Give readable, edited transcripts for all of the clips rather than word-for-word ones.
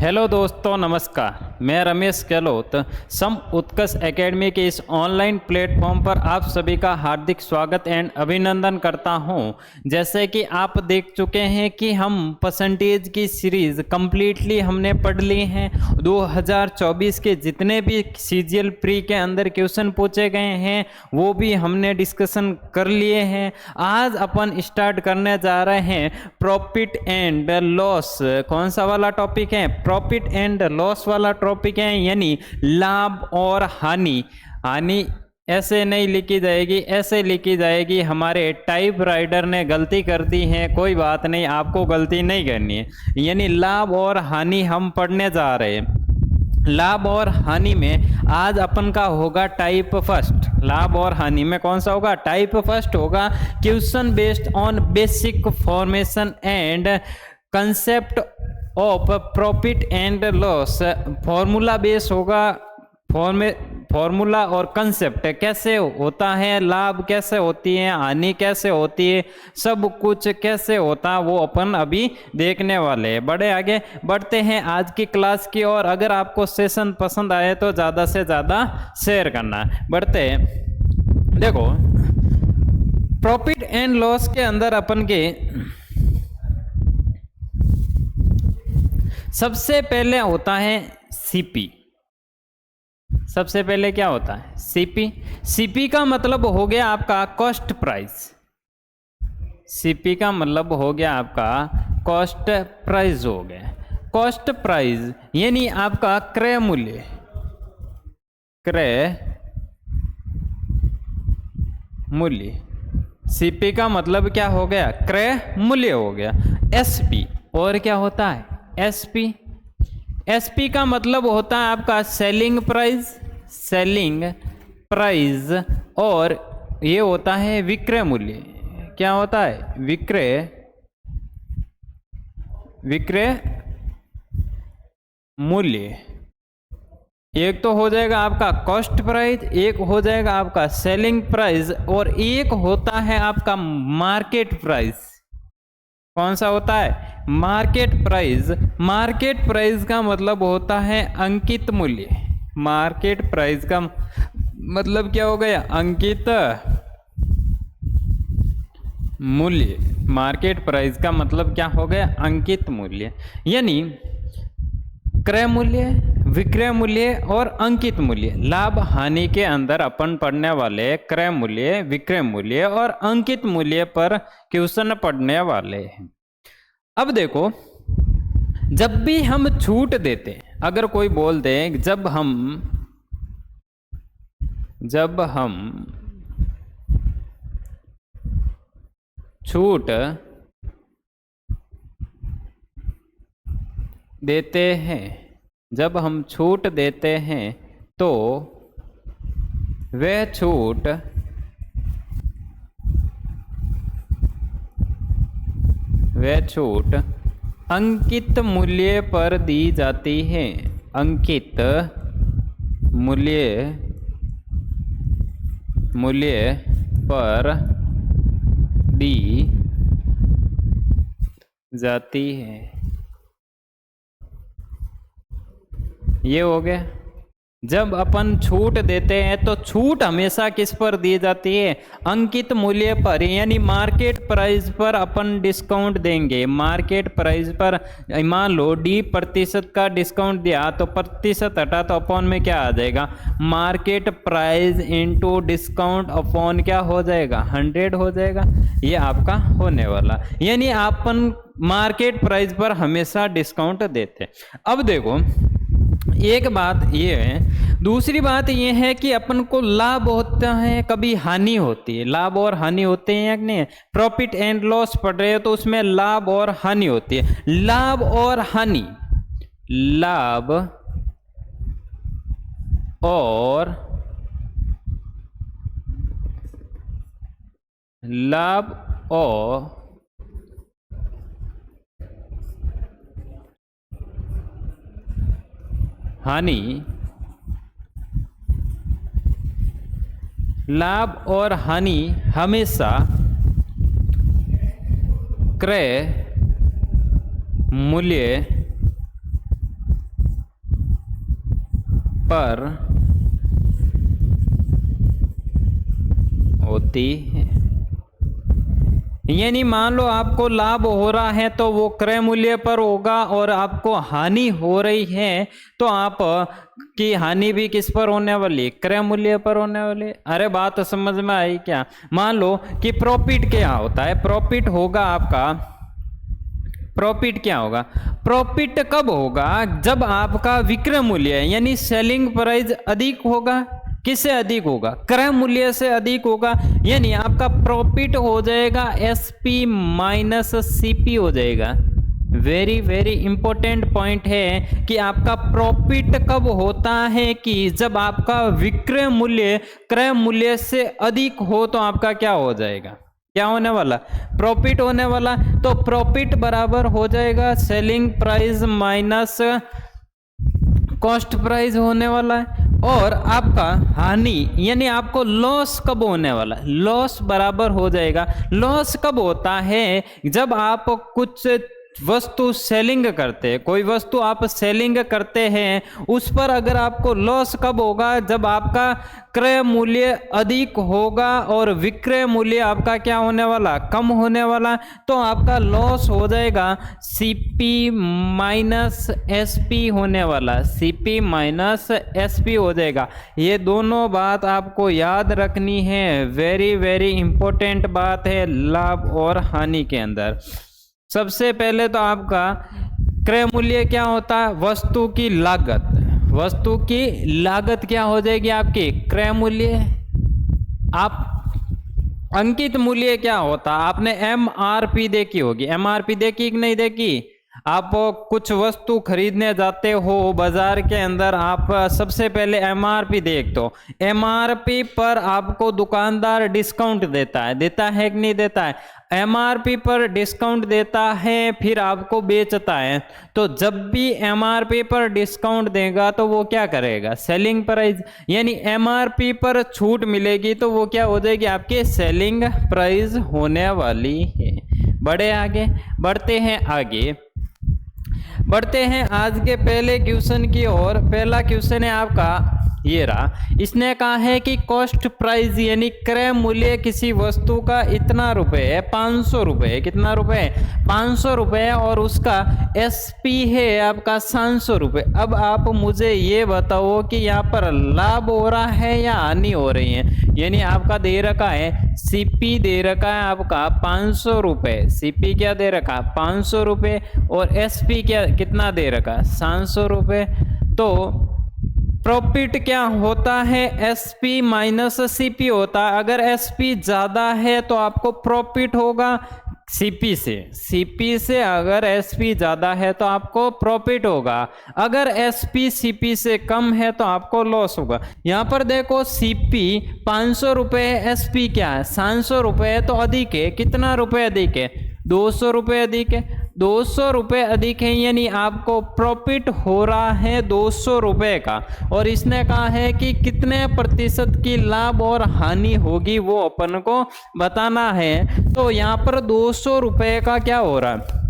Hello दोस्तों, नमस्कार। मैं रमेश गहलोत सम उत्कर्ष एकेडमी के इस ऑनलाइन प्लेटफॉर्म पर आप सभी का हार्दिक स्वागत एंड अभिनंदन करता हूं। जैसे कि आप देख चुके हैं कि हम परसेंटेज की सीरीज कंप्लीटली हमने पढ़ ली हैं। 2024 के जितने भी सीजीएल प्री के अंदर क्वेश्चन पूछे गए हैं वो भी हमने डिस्कशन कर लिए हैं। आज अपन स्टार्ट करने जा रहे हैं प्रॉफिट एंड लॉस। कौन सा वाला टॉपिक है? प्रॉफिट एंड लॉस वाला टॉपिक है, यानी लाभ और हानि। हानि ऐसे नहीं लिखी जाएगी, ऐसे लिखी जाएगी। हमारे टाइप राइटर ने गलती कर दी है, कोई बात नहीं, आपको गलती नहीं करनी है। यानी लाभ और हानि हम पढ़ने जा रहे हैं। लाभ और हानि में आज अपन का होगा टाइप फर्स्ट। लाभ और हानि में कौन सा होगा? टाइप फर्स्ट होगा question based on basic formation and concept of profit and loss. Formula base होगा, फॉर्मूला और कंसेप्ट कैसे होता है, लाभ कैसे होती है, हानि कैसे होती है, सब कुछ कैसे होता है वो अपन अभी देखने वाले हैं। बड़े आगे बढ़ते हैं आज की क्लास की और अगर आपको सेशन पसंद आए तो ज़्यादा से ज़्यादा शेयर करना। बढ़ते हैं, देखो प्रॉफिट एंड लॉस के अंदर अपन के सबसे पहले होता है सीपी। सबसे पहले क्या होता है? सीपी। सीपी का मतलब हो गया आपका कॉस्ट प्राइस। सीपी का मतलब हो गया आपका कॉस्ट प्राइस हो गया। कॉस्ट प्राइस यानी आपका क्रय मूल्य। क्रय मूल्य। सीपी का मतलब क्या हो गया? क्रय मूल्य हो गया। एसपी और क्या होता है? एसपी। एसपी का मतलब होता है आपका सेलिंग प्राइस। सेलिंग प्राइस और ये होता है विक्रय मूल्य। क्या होता है? विक्रय मूल्य। एक तो हो जाएगा आपका कॉस्ट प्राइस, एक हो जाएगा आपका सेलिंग प्राइस और एक होता है आपका मार्केट प्राइस। कौन सा होता है? Market price. मार्केट प्राइस का मतलब होता है अंकित मूल्य। मार्केट प्राइस का मतलब क्या हो गया? अंकित मूल्य। मार्केट प्राइस का मतलब क्या हो गया? अंकित मूल्य। यानी क्रय मूल्य, विक्रय मूल्य और अंकित मूल्य। लाभ हानि के अंदर अपन पढ़ने वाले क्रय मूल्य, विक्रय मूल्य और अंकित मूल्य पर क्वेश्चन पढ़ने वाले हैं। अब देखो, जब भी हम छूट देते हैं, अगर कोई बोल दे जब हम छूट देते हैं, जब हम छूट देते हैं तो वह छूट अंकित मूल्य पर दी जाती है। अंकित मूल्य पर दी जाती है। ये हो गया। जब अपन छूट देते हैं तो छूट हमेशा किस पर दी जाती है? अंकित मूल्य पर, यानी मार्केट प्राइस पर अपन डिस्काउंट देंगे। मार्केट प्राइस पर मान लो 20% का डिस्काउंट दिया तो प्रतिशत हटा तो अपॉन में क्या आ जाएगा? Market price into discount upon क्या हो जाएगा? 100 हो जाएगा। ये आपका होने वाला, यानी अपन मार्केट प्राइस पर हमेशा डिस्काउंट देते। अब देखो, एक बात ये है। दूसरी बात ये है कि अपन को लाभ होता है, कभी हानि होती है। लाभ और हानि होते हैं या नहीं? प्रॉफिट एंड लॉस पढ़ रहे हो तो उसमें लाभ और हानि होती है। लाभ और हानि, लाभ और हानि। लाभ और हानि हमेशा क्रय मूल्य पर होती है। यानी मान लो आपको लाभ हो रहा है तो वो क्रय मूल्य पर होगा, और आपको हानि हो रही है तो आप की हानि भी किस पर होने वाली? क्रय मूल्य पर होने वाली। अरे बात समझ में आई क्या? मान लो कि प्रॉफिट क्या होता है? प्रॉफिट होगा आपका, प्रॉफिट क्या होगा? प्रॉफिट कब होगा? जब आपका विक्रय मूल्य यानी सेलिंग प्राइस अधिक होगा। किससे अधिक होगा? क्रय मूल्य से अधिक होगा। यानी आपका प्रॉफिट हो जाएगा एसपी माइनस सीपी हो जाएगा। वेरी वेरी इंपॉर्टेंट पॉइंट है कि आपका प्रॉफिट कब होता है? कि जब आपका विक्रय मूल्य क्रय मूल्य से अधिक हो तो आपका क्या हो जाएगा? क्या होने वाला? प्रॉफिट होने वाला। तो प्रॉफिट बराबर हो जाएगा selling price minus cost price होने वाला है। और आपका हानि यानी आपको लॉस कब होने वाला? लॉस बराबर हो जाएगा। लॉस कब होता है? जब आप कुछ वस्तु सेलिंग करते हैं, कोई वस्तु आप सेलिंग करते हैं, उस पर अगर आपको लॉस कब होगा? जब आपका क्रय मूल्य अधिक होगा और विक्रय मूल्य आपका क्या होने वाला? कम होने वाला। तो आपका लॉस हो जाएगा सीपी माइनस एसपी होने वाला। सीपी माइनस एसपी हो जाएगा। ये दोनों बात आपको याद रखनी है। वेरी वेरी इंपॉर्टेंट बात है लाभ और हानि के अंदर। सबसे पहले तो आपका क्रय मूल्य क्या होता है? वस्तु की लागत। वस्तु की लागत क्या हो जाएगी आपकी? क्रय मूल्य। आप अंकित मूल्य क्या होता? आपने एमआरपी देखी होगी। एमआरपी देखी कि नहीं देखी? आप कुछ वस्तु खरीदने जाते हो बाजार के अंदर, आप सबसे पहले एमआरपी देखते हो। एमआरपी पर आपको दुकानदार डिस्काउंट देता है कि नहीं देता है? एमआरपी पर डिस्काउंट देता है, फिर आपको बेचता है। तो जब भी एमआरपी पर डिस्काउंट देगा तो वो क्या करेगा? Selling price. यानी एमआरपी पर छूट मिलेगी तो वो क्या हो जाएगी? आपके सेलिंग प्राइस होने वाली है। बढ़ते हैं आज के पहले क्वेश्चन की ओर। पहला क्वेश्चन है आपका ये रहा। इसने कहा है कि कॉस्ट प्राइस यानी क्रय मूल्य किसी वस्तु का इतना रुपए है, 500 रुपए। कितना रुपए? 500 रुपए। और उसका एसपी है आपका 700 रुपए। अब आप मुझे ये बताओ कि यहाँ पर लाभ हो रहा है या हानि हो रही है? यानी आपका दे रखा है सीपी, दे रखा है आपका 500 रुपए। सीपी क्या दे रखा? 500 रुपए। और एसपी क्या कितना दे रखा? 700 रुपए। तो प्रॉफिट क्या होता है? एसपी माइनस सीपी होता है। अगर एसपी ज्यादा है तो आपको प्रॉफिट होगा सीपी से अगर एसपी ज्यादा है तो आपको प्रॉफिट होगा। अगर एसपी सीपी से कम है तो आपको लॉस होगा। यहाँ पर देखो सीपी 500 रुपए है, एसपी क्या है? 700 रुपए है। तो अधिक है। कितना रुपए अधिक है? 200 रुपए अधिक है। 200 रुपए अधिक है, यानी आपको प्रॉफिट हो रहा है 200 रुपए का। और इसने कहा है कि कितने प्रतिशत की लाभ और हानि होगी वो अपन को बताना है। तो यहाँ पर 200 रुपए का क्या हो रहा है?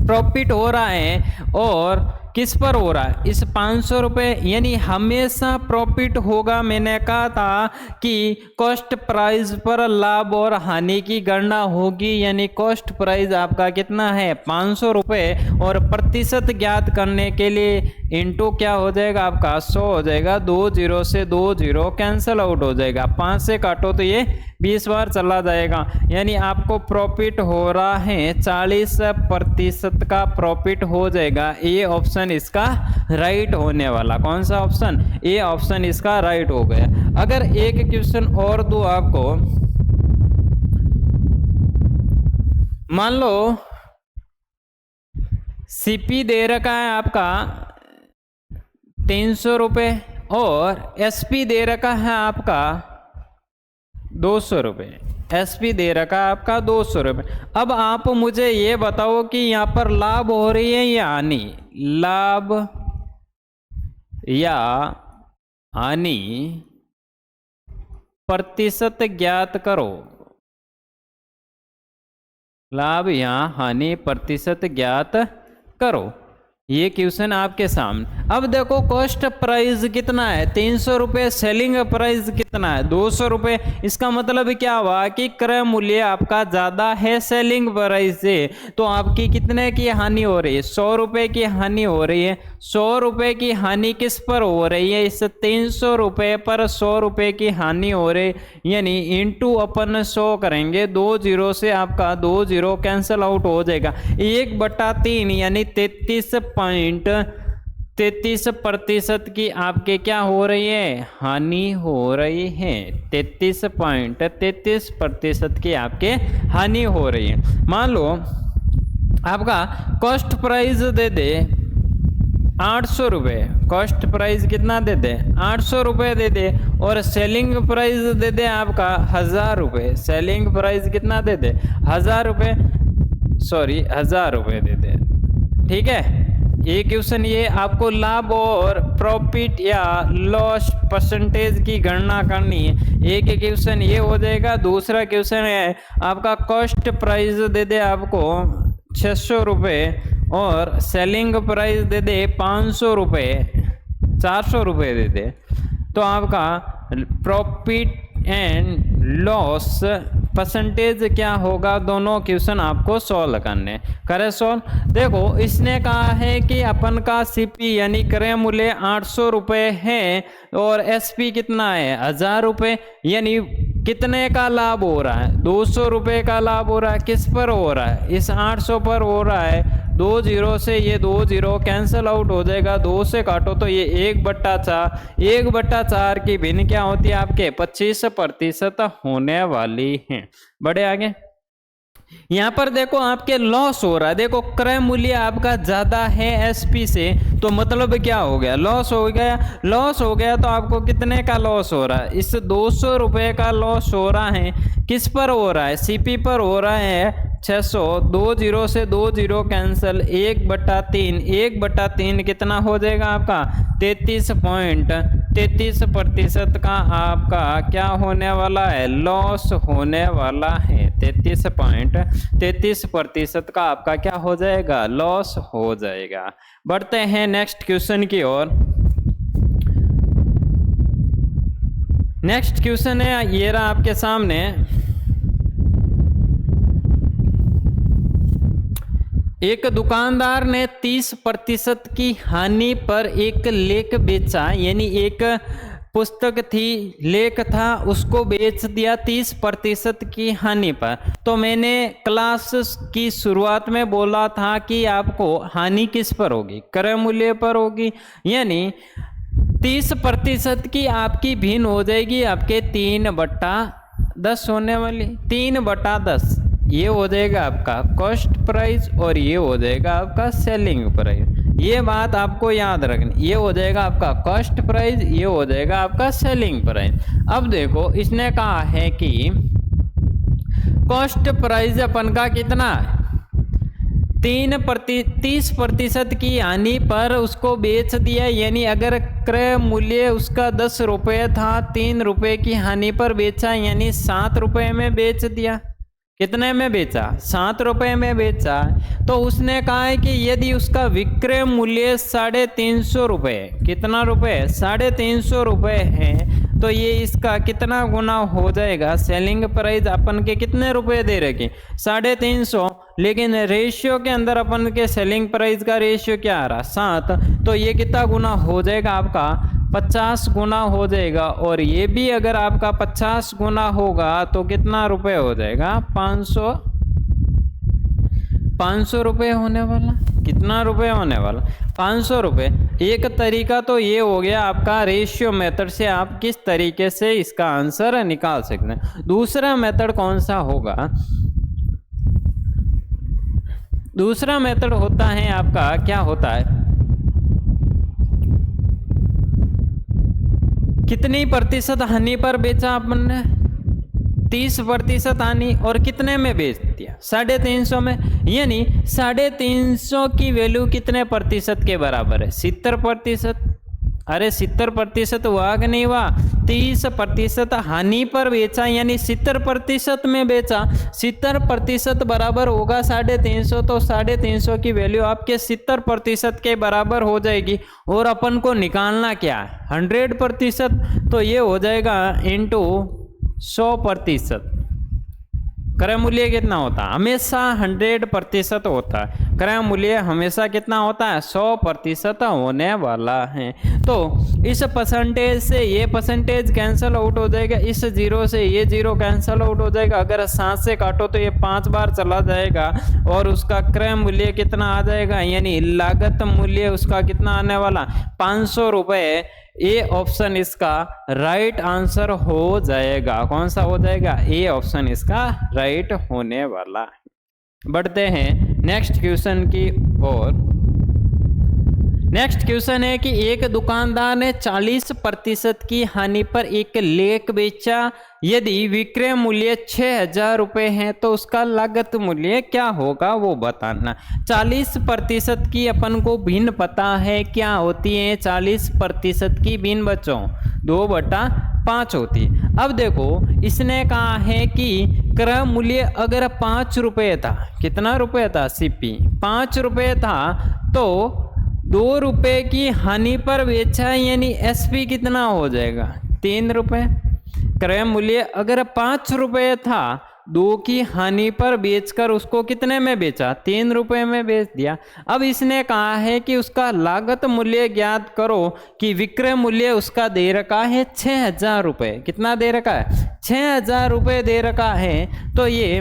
प्रॉफिट हो रहा है। और किस पर हो रहा है? इस 500 रुपए। यानी हमेशा प्रॉफिट होगा। मैंने कहा था कि कॉस्ट प्राइस पर लाभ और हानि की गणना होगी। यानी कॉस्ट प्राइस आपका कितना है? 500 रुपए। और प्रतिशत ज्ञात करने के लिए इनटू क्या हो जाएगा आपका? 100 हो जाएगा। 2 0 से 2 0 कैंसिल आउट हो जाएगा। 5 से काटो तो ये 20 बार चला जाएगा। यानी आपको प्रॉफिट हो रहा है 40% का प्रॉफिट हो जाएगा। ये ऑप्शन इसका राइट होने वाला। कौन सा ऑप्शन? ये ऑप्शन इसका राइट हो गया। अगर एक क्वेश्चन और दूं आपको, मान लो सीपी दे रखा है आपका 300 रुपये और एसपी दे रखा है आपका 200 रुपये। एसपी दे रखा है आपका 200 रुपये। अब आप मुझे ये बताओ कि यहाँ पर लाभ हो रही है या हानि? लाभ या हानि प्रतिशत ज्ञात करो। लाभ या हानि प्रतिशत ज्ञात करो। ये क्वेश्चन आपके सामने। अब देखो कॉस्ट प्राइस कितना है 300 रुपये, सेलिंग प्राइस कितना है 200 रुपये। इसका मतलब क्या हुआ कि क्रय मूल्य आपका ज़्यादा है सेलिंग प्राइस से, तो आपकी कितने की हानि हो रही है 100 रुपये की हानि हो रही है। 100 रुपये की हानि किस पर हो रही है, इस 300 रुपये पर 100 रुपये की हानि हो रही, यानी इंटू अपन 100 करेंगे, 2 जीरो से आपका 2 जीरो कैंसिल आउट हो जाएगा। 1/3 यानी 33% की आपके क्या हो रही है हानि हो रही है। 33.33% की आपके हानि हो रही है। मान लो आपका कॉस्ट प्राइस दे दे 800 रुपये, कॉस्ट प्राइस कितना दे दे 800 रुपये दे दे, और सेलिंग प्राइस दे दे आपका 1000 रुपये। सेलिंग प्राइस कितना दे दे 1000 रुपये, सॉरी 1000 रुपये दे दे। ठीक है, ये क्वेश्चन ये आपको लाभ और प्रॉफिट या लॉस परसेंटेज की गणना करनी है। एक क्वेश्चन ये हो जाएगा। दूसरा क्वेश्चन है आपका कॉस्ट प्राइस दे दे आपको 600 रुपये और सेलिंग प्राइस दे दे 500 रुपये, 400 रुपये दे दे, तो आपका प्रॉफिट एंड लॉस परसेंटेज क्या होगा। दोनों क्वेश्चन आपको सॉल्व करने करे सॉल्व। देखो इसने कहा है कि अपन का सीपी यानी क्रय मूल्य 800 रुपये है और एसपी कितना है 1000 रुपये, यानी कितने का लाभ हो रहा है 200 रुपये का लाभ हो रहा है। किस पर हो रहा है, इस 800 पर हो रहा है। 2 जीरो से ये 2 जीरो कैंसिल आउट हो जाएगा, 2 से काटो तो ये 1/4, 1/4 की भिन्न क्या होती है आपके 25% होने वाली है। बढ़े आगे, यहाँ पर देखो आपके लॉस हो रहा है। देखो क्रय मूल्य आपका ज्यादा है एसपी से, तो मतलब क्या हो गया लॉस हो गया। लॉस हो गया तो आपको कितने का लॉस हो रहा है, इस 200 रुपये का लॉस हो रहा है। किस पर हो रहा है, सीपी पर हो रहा है 600। 2 जीरो से 2 जीरो कैंसिल, 1/3, 1/3 कितना हो जाएगा आपका 33% का आपका क्या होने वाला है लॉस होने वाला है। 33% का आपका क्या हो जाएगा लॉस हो जाएगा। बढ़ते हैं नेक्स्ट क्वेश्चन की ओर। नेक्स्ट क्वेश्चन है ये रहा आपके सामने। एक दुकानदार ने 30% की हानि पर एक लेख बेचा, यानी एक पुस्तक थी लेख था उसको बेच दिया 30% की हानि पर। तो मैंने क्लास की शुरुआत में बोला था कि आपको हानि किस पर होगी क्रय मूल्य पर होगी, यानी 30% की आपकी भिन्न हो जाएगी आपके 3/10 होने वाली। 3/10 ये हो जाएगा आपका कॉस्ट प्राइस और ये हो जाएगा आपका सेलिंग प्राइस। ये बात आपको याद रखनी, ये हो जाएगा आपका कॉस्ट प्राइस, ये हो जाएगा आपका सेलिंग प्राइस। अब देखो इसने कहा है कि कॉस्ट प्राइस अपन का कितना है 30% की हानि पर उसको बेच दिया, यानी अगर क्रय मूल्य उसका 10 रुपये था 3 रुपये की हानि पर बेचा, यानी 7 रुपये में बेच दिया। कितने में बेचा 7 रुपये में बेचा। तो उसने कहा है कि यदि उसका विक्रय मूल्य 350 रुपये, कितना रुपये 350 रुपये है, तो ये इसका कितना गुना हो जाएगा सेलिंग प्राइस अपन के कितने रुपए दे रखे 350, लेकिन रेशियो के अंदर अपन के सेलिंग प्राइस का रेशियो क्या आ रहा 7, तो ये कितना गुना हो जाएगा आपका 50 गुना हो जाएगा। और ये भी अगर आपका 50 गुना होगा तो कितना रुपए हो जाएगा 500 रुपये होने वाला। कितना रुपए होने वाला 500 रुपये। एक तरीका तो ये हो गया आपका रेशियो मेथड से आप किस तरीके से इसका आंसर निकाल सकते हैं। दूसरा मेथड कौन सा होगा, दूसरा मेथड होता है आपका क्या होता है कितनी प्रतिशत हानि पर बेचा अपन ने 30% हानि, और कितने में बेच दिया 350 में, यानी 350 की वैल्यू कितने प्रतिशत के बराबर है 70%। अरे 70% हुआ कि नहीं हुआ? 30% हानि पर बेचा, यानी 70% में बेचा। 70% बराबर होगा 350, तो 350 की वैल्यू आपके 70% के बराबर हो जाएगी। और अपन को निकालना क्या है? 100%। तो ये हो जाएगा इंटू 100%। क्रय मूल्य कितना होता है? हमेशा 100% होता है। क्रय मूल्य हमेशा कितना होता है? 100% होने वाला है। तो इस परसेंटेज से ये परसेंटेज कैंसिल आउट हो जाएगा, इस जीरो से ये जीरो कैंसिल आउट हो जाएगा। अगर 7 से काटो तो ये 5 बार चला जाएगा और उसका क्रय मूल्य कितना आ जाएगा, यानी लागत मूल्य उसका कितना आने वाला? 500 रुपये। ए ऑप्शन इसका राइट आंसर हो जाएगा। कौन सा हो जाएगा? ए ऑप्शन इसका राइट होने वाला है। बढ़ते हैं नेक्स्ट क्वेश्चन की ओर। नेक्स्ट क्वेश्चन है कि एक दुकानदार ने 40% की हानि पर एक लेख बेचा। यदि विक्रय मूल्य 6,000 रुपये है तो उसका लागत मूल्य क्या होगा वो बताना। 40% की अपन को भिन्न पता है क्या होती है? 40% की भिन्न बच्चों 2/5 होती है। अब देखो इसने कहा है कि क्रय मूल्य अगर 5 रुपये था, कितना रुपये था? सीपी 5 रुपये था, तो 2 रुपये की हानि पर बेचा, यानी एसपी कितना हो जाएगा? 3 रुपये। क्रय मूल्य अगर 5 रुपये था, 2 की हानि पर बेचकर उसको कितने में बेचा? 3 रुपये में बेच दिया। अब इसने कहा है कि उसका लागत मूल्य ज्ञात करो, कि विक्रय मूल्य उसका दे रखा है 6,000 रुपये। कितना दे रखा है? 6,000 रुपये दे रखा है। तो ये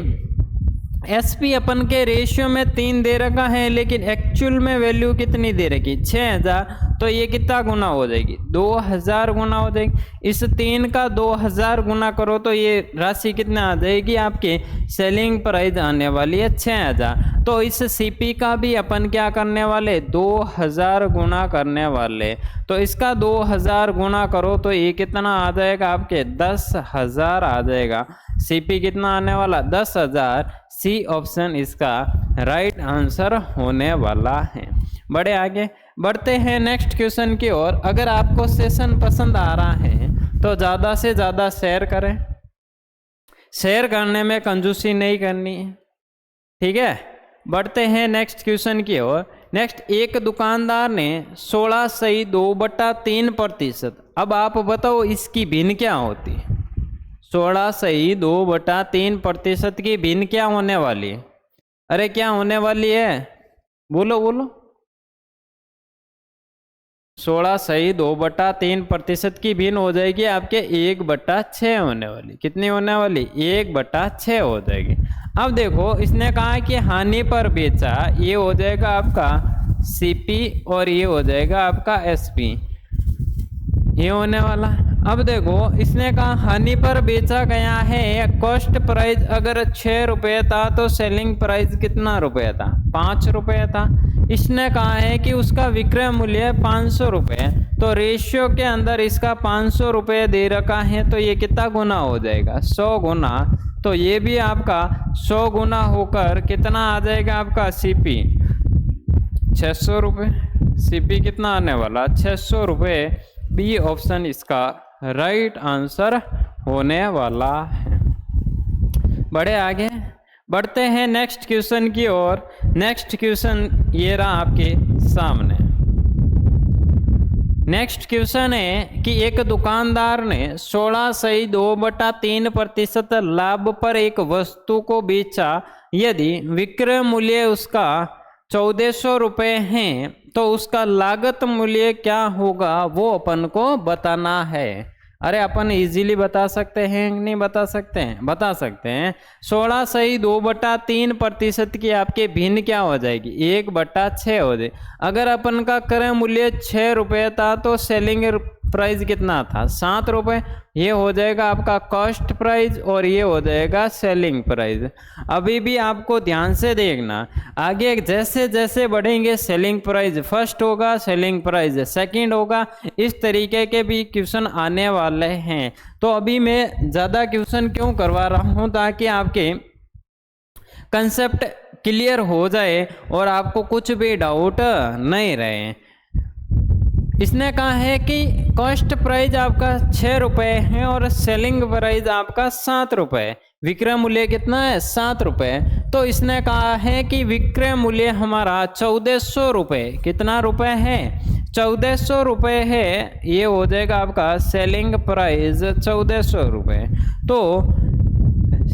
एसपी अपन के रेशियो में 3 दे रखा है, लेकिन एक्चुअल में वैल्यू कितनी दे रखी? 6,000। तो ये कितना गुना हो जाएगी? 2,000 गुना हो जाएगी। इस 3 का 2,000 गुना करो तो ये राशि कितना आ जाएगी? आपके सेलिंग प्राइस आने वाली है 6,000। तो इस सीपी का भी अपन क्या करने वाले? 2,000 गुना करने वाले। तो इसका 2,000 गुना करो तो ये कितना आ जाएगा? आपके 10,000 आ जाएगा। सीपी कितना आने वाला? 10,000। सी ऑप्शन इसका राइट आंसर होने वाला है। बढ़े आगे, बढ़ते हैं नेक्स्ट क्वेश्चन की ओर। अगर आपको सेशन पसंद आ रहा है तो ज़्यादा से ज़्यादा शेयर करें। शेयर करने में कंजूसी नहीं करनी है, ठीक है। बढ़ते हैं नेक्स्ट क्वेश्चन की ओर। नेक्स्ट, एक दुकानदार ने 16/2/3%। अब आप बताओ इसकी भिन्न क्या होती है? 16/2/3% की भिन्न क्या होने वाली है? अरे क्या होने वाली है? बोलो बोलो। 16/2/3% की भिन्न हो जाएगी आपके 1/6 होने वाली। कितनी होने वाली? 1/6 हो जाएगी। अब देखो इसने कहा कि हानि पर बेचा, ये हो जाएगा आपका सीपी और ये हो जाएगा आपका एसपी, ये होने वाला। अब देखो इसने कहा हानि पर बेचा गया है। कॉस्ट प्राइस अगर 6 रुपये था तो सेलिंग प्राइस कितना रुपये था? 5 रुपये था। इसने कहा है कि उसका विक्रय मूल्य 500 रुपये। तो रेशियो के अंदर इसका 500 रुपये दे रखा है, तो ये कितना गुना हो जाएगा? 100 गुना। तो ये भी आपका 100 गुना होकर कितना आ जाएगा आपका? सीपी 600 रुपये। सीपी कितना आने वाला? 600 रुपये। बी ऑप्शन इसका राइट आंसर होने वाला है। बढ़े आगे, बढ़ते हैं नेक्स्ट क्वेश्चन की ओर। नेक्स्ट क्वेश्चन ये रहा आपके सामने। नेक्स्ट क्वेश्चन है कि एक दुकानदार ने 16/2/3% लाभ पर एक वस्तु को बेचा। यदि विक्रय मूल्य उसका 1,400 रुपये है तो उसका लागत मूल्य क्या होगा वो अपन को बताना है। अरे अपन इजीली बता सकते हैं, नहीं बता सकते हैं? बता सकते हैं। 16/2/3% की आपके भिन्न क्या हो जाएगी? 1/6 हो जाए। अगर अपन का क्रय मूल्य 6 रुपये था तो सेलिंग प्राइस कितना था? 7 रुपये। ये हो जाएगा आपका कॉस्ट प्राइस और ये हो जाएगा सेलिंग प्राइस। अभी भी आपको ध्यान से देखना, आगे जैसे जैसे बढ़ेंगे सेलिंग प्राइस फर्स्ट होगा, सेलिंग प्राइस सेकंड होगा, इस तरीके के भी क्वेश्चन आने वाले हैं। तो अभी मैं ज़्यादा क्वेश्चन क्यों करवा रहा हूँ? ताकि आपके कंसेप्ट क्लियर हो जाए और आपको कुछ भी डाउट नहीं रहे। इसने कहा है कि कॉस्ट प्राइस आपका 6 रुपये है और सेलिंग प्राइस आपका 7 रुपये, विक्रय मूल्य कितना है 7 रुपये। तो इसने कहा है कि विक्रय मूल्य हमारा 1400 रुपये, कितना रुपये है 1400 रुपये है, ये हो जाएगा आपका सेलिंग प्राइस 1400 रुपये। तो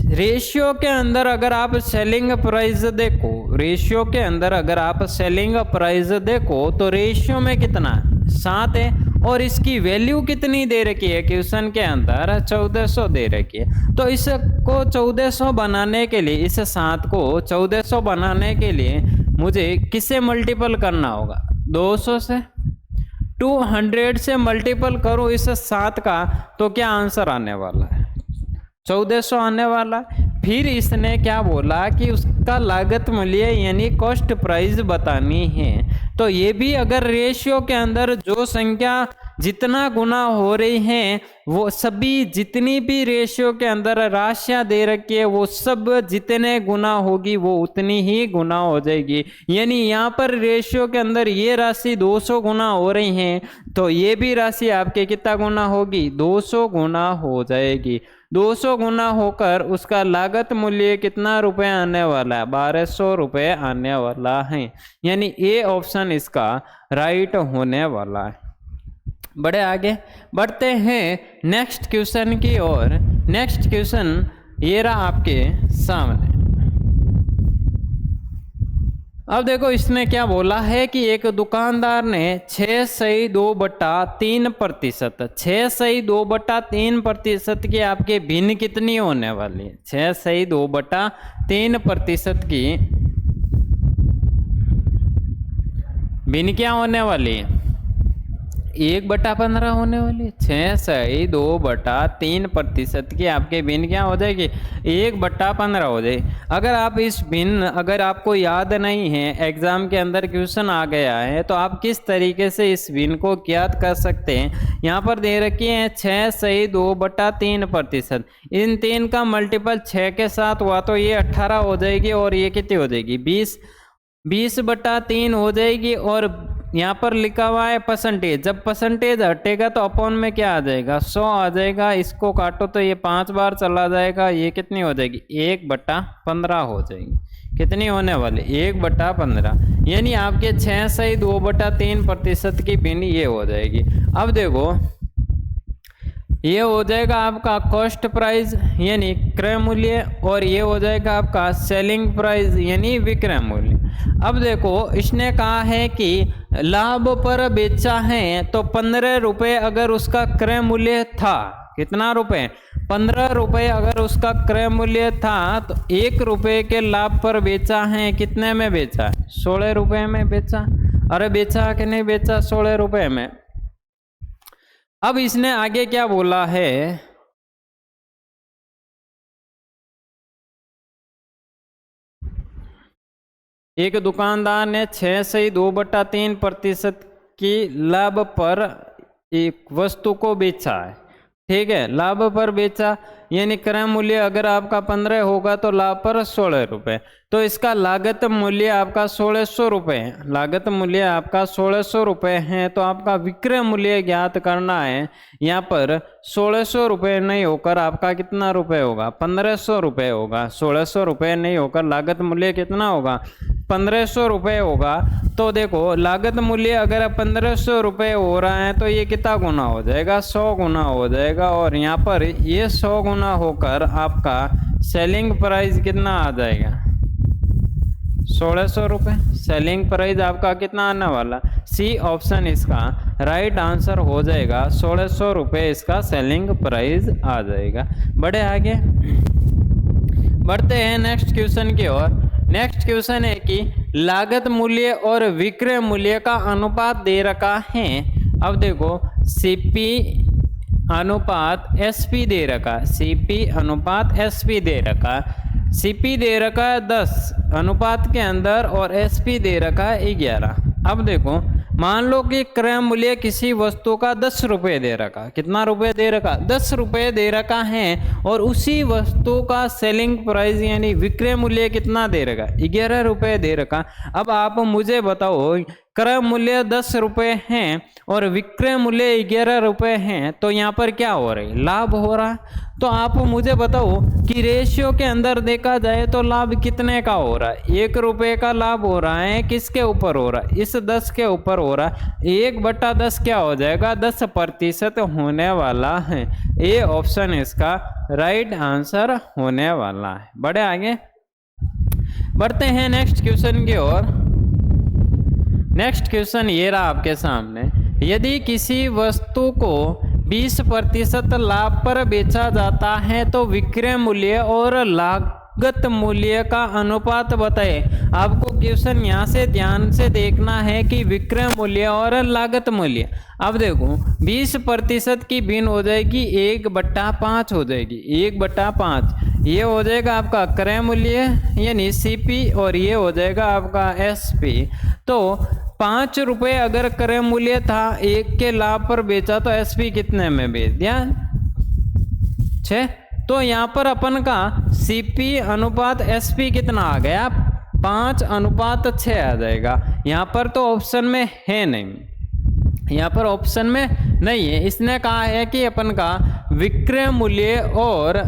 रेशियो के अंदर अगर आप सेलिंग प्राइस देखो, रेशियो के अंदर अगर आप सेलिंग प्राइस देखो तो रेशियो में कितना 7 है और इसकी वैल्यू कितनी दे रखी है क्वेश्चन के अंदर 1400 दे रखी है। तो इसको 1400 बनाने के लिए, इस 7 को 1400 बनाने के लिए मुझे किससे मल्टीपल करना होगा 200 से, 200 से मल्टीपल करो इस 7 का तो क्या आंसर आने वाला है 1400 आने वाला। फिर इसने क्या बोला कि उसका लागत मूल्य यानी कॉस्ट प्राइस बतानी है। तो ये भी अगर रेशियो के अंदर जो संख्या जितना गुना हो रही है वो सभी जितनी भी रेशियो के अंदर राशियां दे रखी है वो सब जितने गुना होगी वो उतनी ही गुना हो जाएगी। यानी यहाँ पर रेशियो के अंदर ये राशि 200 गुना हो रही है तो ये भी राशि आपके कितना गुना होगी 200 गुना हो जाएगी। 200 गुना होकर उसका लागत मूल्य कितना रुपए आने वाला है 1200 रुपये आने वाला है। यानी ए ऑप्शन इसका राइट होने वाला है। बड़े आगे बढ़ते हैं नेक्स्ट क्वेश्चन की ओर। नेक्स्ट क्वेश्चन ये रहा आपके सामने। अब देखो इसने क्या बोला है कि एक दुकानदार ने 6/2/3%, 6/2/3% की आपके भिन्न कितनी होने वाली है 6/2/3% की भिन्न क्या होने वाली है 1/15 होने वाली। 6/2/3% की आपके भिन्न क्या हो जाएगी 1/15 हो जाएगी। अगर आप इस भिन्न अगर आपको याद नहीं है एग्जाम के अंदर क्वेश्चन आ गया है तो आप किस तरीके से इस भिन्न को ज्ञात कर सकते हैं। यहाँ पर दे रखी है 6/2/3%, इन 3 का मल्टीपल 6 के साथ हुआ तो ये 18 हो जाएगी और ये कितनी हो जाएगी 20/3 हो जाएगी। और यहाँ पर लिखा हुआ है परसेंटेज, जब परसेंटेज हटेगा तो अपॉन में क्या आ जाएगा 100 आ जाएगा। इसको काटो तो ये 5 बार चला जाएगा, ये कितनी हो जाएगी 1/15 हो जाएगी। कितनी होने वाली 1/15, यानी आपके 6/2/3% की भिन्न ये हो जाएगी। अब देखो ये हो जाएगा आपका कॉस्ट प्राइस यानी क्रय मूल्य और ये हो जाएगा आपका सेलिंग प्राइस यानी विक्रय मूल्य। अब देखो इसने कहा है कि लाभ पर बेचा है तो 15 रुपये अगर उसका क्रय मूल्य था, कितना रुपए 15 रुपये अगर उसका क्रय मूल्य था तो 1 रुपये के लाभ पर बेचा है, कितने में बेचा 16 रुपये में बेचा। अरे बेचा कि नहीं बेचा 16 रुपये में। अब इसने आगे क्या बोला है एक दुकानदार ने 6/2/3% की लाभ पर एक वस्तु को बेचा है, ठीक है लाभ पर बेचा यानी क्रय मूल्य अगर आपका 15 होगा तो लाभ पर 16 रुपये। तो इसका लागत मूल्य आपका 1600 रुपये है, लागत मूल्य आपका 1600 रुपये है। तो आपका विक्रय मूल्य ज्ञात करना है। यहाँ पर 1600 रुपये नहीं होकर आपका कितना रुपये होगा 1500 रुपये होगा। 1600 रुपये नहीं होकर लागत मूल्य कितना होगा 1500 रुपये होगा। तो देखो लागत मूल्य अगर 1500 रुपये हो रहा है तो ये कितना गुना हो जाएगा 100 गुना हो जाएगा। और यहाँ पर ये 100 गुना होकर आपका सेलिंग प्राइस कितना आ जाएगा 1600 रुपये। सेलिंग प्राइस आपका कितना आने वाला सी ऑप्शन इसका राइट आंसर हो जाएगा। 1600 रुपये इसका सेलिंग प्राइस आ जाएगा। बढ़े आगे बढ़ते हैं नेक्स्ट क्वेश्चन की ओर। नेक्स्ट क्वेश्चन है कि लागत मूल्य और विक्रय मूल्य का अनुपात दे रखा है। अब देखो सीपी अनुपात एसपी दे रखा, सीपी अनुपात एसपी दे रखा। सीपी दे रखा है 10 अनुपात के अंदर और एसपी दे रखा है 11। अब देखो मान लो कि क्रय मूल्य किसी वस्तु का 10 रुपये दे रखा, कितना रुपये दे रखा 10 रुपये दे रखा है और उसी वस्तु का सेलिंग प्राइस यानी विक्रय मूल्य कितना दे रखा 11 रुपये दे रखा। अब आप मुझे बताओ क्रय मूल्य 10 रुपये हैं और विक्रय मूल्य 11 रुपये हैं, तो यहाँ पर क्या हो रहा है, लाभ हो रहा है। तो आप मुझे बताओ कि रेशियो के अंदर देखा जाए तो लाभ कितने का हो रहा है, 1 रुपये का लाभ हो रहा है। किसके ऊपर हो रहा है, इस 10 के ऊपर हो रहा है। 1/10 क्या हो जाएगा, 10% होने वाला है। ये ऑप्शन इसका राइट आंसर होने वाला है। बढ़े आगे, बढ़ते हैं नेक्स्ट क्वेश्चन की ओर। नेक्स्ट क्वेश्चन ये रहा आपके सामने, यदि किसी वस्तु को 20% लाभ पर बेचा जाता है तो विक्रय मूल्य और लागत मूल्य का अनुपात बताएं। आपको क्वेश्चन यहाँ से ध्यान से देखना है कि विक्रय मूल्य और लागत मूल्य। अब देखो 20% की भिन्न हो जाएगी 1/5 हो जाएगी, 1/5 ये हो जाएगा आपका क्रय मूल्य यानी सीपी और ये हो जाएगा आपका एसपी। तो 5 रुपये अगर क्रय मूल्य था, 1 के लाभ पर बेचा तो एसपी कितने में बेच दिया, 6। तो यहाँ पर अपन का सीपी अनुपात एसपी कितना आ गया, 5:6 आ जाएगा। यहाँ पर तो ऑप्शन में है नहीं, यहाँ पर ऑप्शन में नहीं है। इसने कहा है कि अपन का विक्रय मूल्य और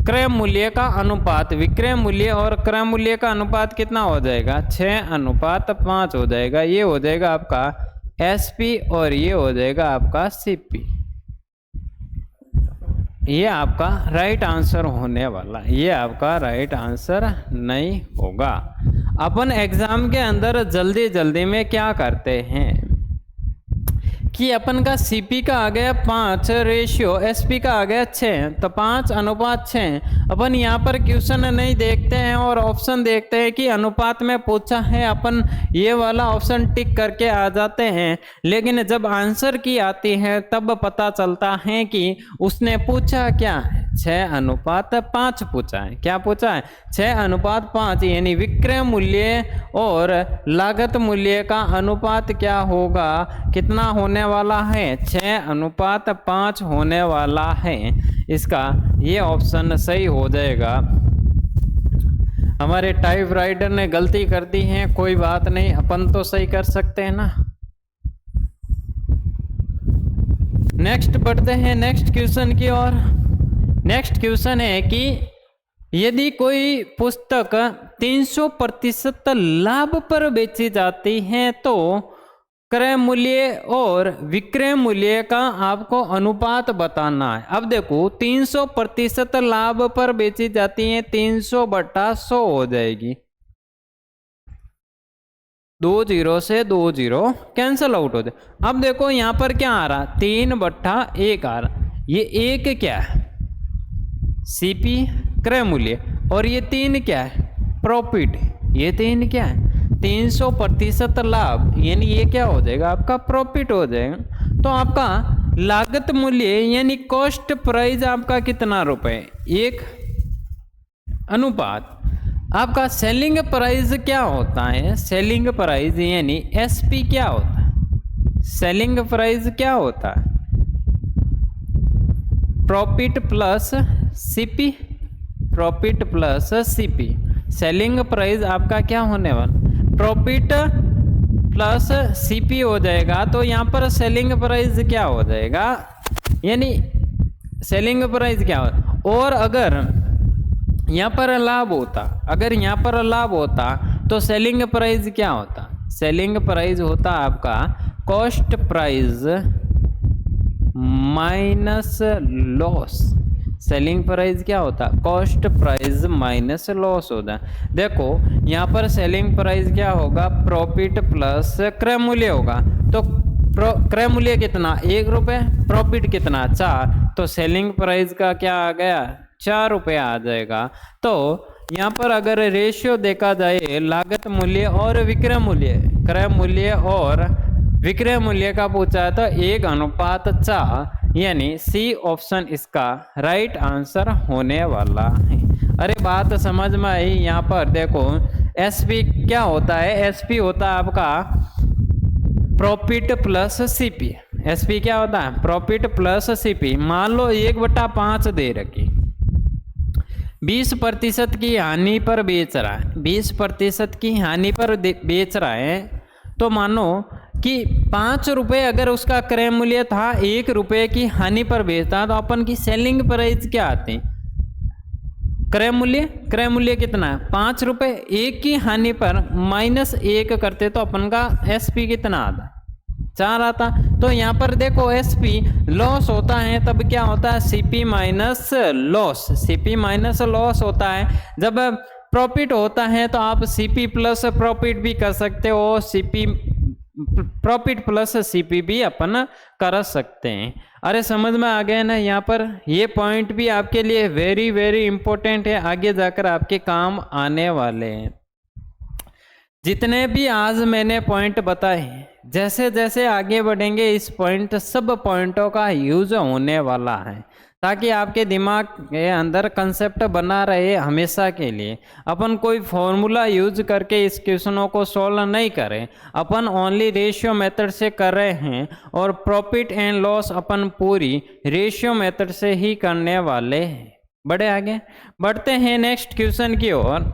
क्रय मूल्य का अनुपात, विक्रय मूल्य और क्रय मूल्य का अनुपात कितना हो जाएगा, 6:5 हो जाएगा। ये हो जाएगा आपका एसपी और ये हो जाएगा आपका सीपी। ये आपका राइट आंसर होने वाला, ये आपका राइट आंसर नहीं होगा। अपन एग्जाम के अंदर जल्दी जल्दी में क्या करते हैं कि अपन का सीपी का आ गया 5 रेशियो, एसपी का आ गया 6, तो 5:6। अपन यहाँ पर क्वेश्चन नहीं देखते हैं और ऑप्शन देखते हैं कि अनुपात में पूछा है, अपन ये वाला ऑप्शन टिक करके आ जाते हैं। लेकिन जब आंसर की आती है तब पता चलता है कि उसने पूछा क्या है, 6:5 पूछा है। क्या पूछा है, 6:5 यानी विक्रय मूल्य और लागत मूल्य का अनुपात क्या होगा, कितना होने वाला है, 6:5 होने वाला है। इसका ये ऑप्शन सही हो जाएगा। हमारे टाइपराइटर ने गलती कर दी है, कोई बात नहीं, अपन तो सही कर सकते हैं ना। नेक्स्ट बढ़ते हैं नेक्स्ट क्वेश्चन की ओर। नेक्स्ट क्वेश्चन है कि यदि कोई पुस्तक 300% लाभ पर बेची जाती है तो क्रय मूल्य और विक्रय मूल्य का आपको अनुपात बताना है। अब देखो 300% लाभ पर बेची जाती है, 300/100 हो जाएगी, 2 0 से 2 0 कैंसल आउट हो जाए। अब देखो यहाँ पर क्या आ रहा, 3/1 आ रहा। ये 1 क्या है, सीपी क्रय मूल्य, और ये 3 क्या है, प्रॉफिट। ये 3 क्या है, 300% लाभ, यानी ये क्या हो जाएगा आपका प्रॉफिट हो जाएगा। तो आपका लागत मूल्य यानी कॉस्ट प्राइस आपका कितना रुपए, 1 अनुपात आपका सेलिंग प्राइस क्या होता है, सेलिंग प्राइस यानी एसपी क्या होता है, सेलिंग प्राइस क्या होता है, profit plus CP, profit plus CP. Selling price आपका क्या होने वाला, प्रॉफिट प्लस सीपी हो जाएगा। तो यहाँ पर सेलिंग प्राइस क्या हो जाएगा, यानी सेलिंग प्राइस क्या हो। और अगर यहाँ पर लाभ होता, अगर यहाँ पर लाभ होता तो सेलिंग प्राइस क्या होता, सेलिंग प्राइस होता आपका cost price minus loss. Selling price क्या होता, कॉस्ट प्राइस माइनस लॉस होता। देखो यहाँ पर सेलिंग प्राइस क्या होगा, प्रॉफिट प्लस क्रय मूल्य होगा। तो क्रय मूल्य कितना, 1 रुपये, प्रॉफिट कितना 4, तो सेलिंग प्राइस का क्या आ गया, 4 रुपये आ जाएगा। तो यहाँ पर अगर रेशियो देखा जाए लागत मूल्य और विक्रय मूल्य, क्रय मूल्य और विक्रय मूल्य का पूछा है तो 1:4, यानी सी ऑप्शन इसका राइट आंसर होने वाला है। अरे बात समझ में आई। यहाँ पर देखो एसपी क्या होता है, एसपी होता है आपका प्रॉफिट प्लस सीपी। एसपी क्या होता है, प्रॉफिट प्लस सीपी। मान लो 1/5 दे रखी, 20% की हानि पर बेच रहा है, 20% की हानि पर बेच रहा है, तो मानो कि 5 रुपये अगर उसका क्रय मूल्य था, 1 रुपये की हानि पर बेचता, तो अपन की सेलिंग प्राइस क्या आती? क्रय मूल्य कितना है? 5 रुपये। 1 की हानि पर -1 करते तो अपन का एसपी कितना आता? 4 आता। तो यहाँ पर देखो एसपी लॉस होता है तब क्या होता है? CP minus loss. CP minus loss होता है। जब प्रॉफिट होता है तो आप सीपी प्लस प्रॉफिट भी कर सकते हो, सीपी प्रॉफिट प्लस सीपी भी अपन कर सकते हैं। अरे समझ में आ गया ना? यहाँ पर ये पॉइंट भी आपके लिए वेरी वेरी इंपॉर्टेंट है, आगे जाकर आपके काम आने वाले हैं। जितने भी आज मैंने पॉइंट बताए, जैसे जैसे आगे बढ़ेंगे इस पॉइंट सब पॉइंटों का यूज होने वाला है, ताकि आपके दिमाग के अंदर कंसेप्ट बना रहे हमेशा के लिए। अपन कोई फॉर्मूला यूज करके इस क्वेश्चनों को सॉल्व नहीं करें, अपन ओनली रेशियो मेथड से कर रहे हैं, और प्रॉफिट एंड लॉस अपन पूरी रेशियो मेथड से ही करने वाले हैं। बढ़े आगे, बढ़ते हैं नेक्स्ट क्वेश्चन की ओर।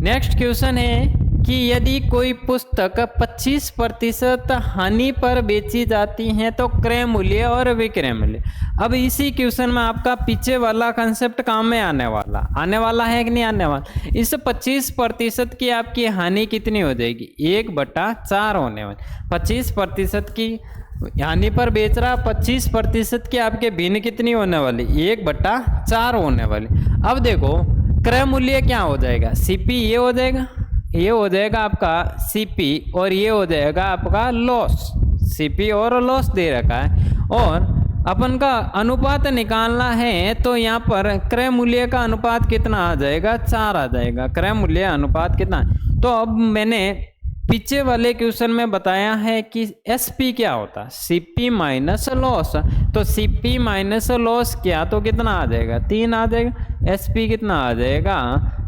नेक्स्ट क्वेश्चन है कि यदि कोई पुस्तक 25% हानि पर बेची जाती है तो क्रय मूल्य और विक्रय मूल्य। अब इसी क्वेश्चन में आपका पीछे वाला कंसेप्ट काम में आने वाला है कि नहीं आने वाला? इस 25% की आपकी हानि कितनी हो जाएगी? 1/4 होने वाली। 25% की हानि पर बेच रहा, 25% की आपके भिन्न कितनी होने वाली? 1/4 होने वाली। अब देखो क्रय मूल्य क्या हो जाएगा? सीपी ये हो जाएगा, ये हो जाएगा आपका सीपी, और ये हो जाएगा आपका लॉस। सीपी और लॉस दे रखा है, और अपन का अनुपात निकालना है, तो यहाँ पर क्रय मूल्य का अनुपात कितना आ जाएगा? 4 आ जाएगा। क्रय मूल्य अनुपात कितना? तो अब मैंने पीछे वाले क्वेश्चन में बताया है कि एसपी क्या होता है? CP minus loss. तो सीपी माइनस लॉस क्या, तो कितना आ जाएगा? 3 आ जाएगा। एसपी कितना आ जाएगा?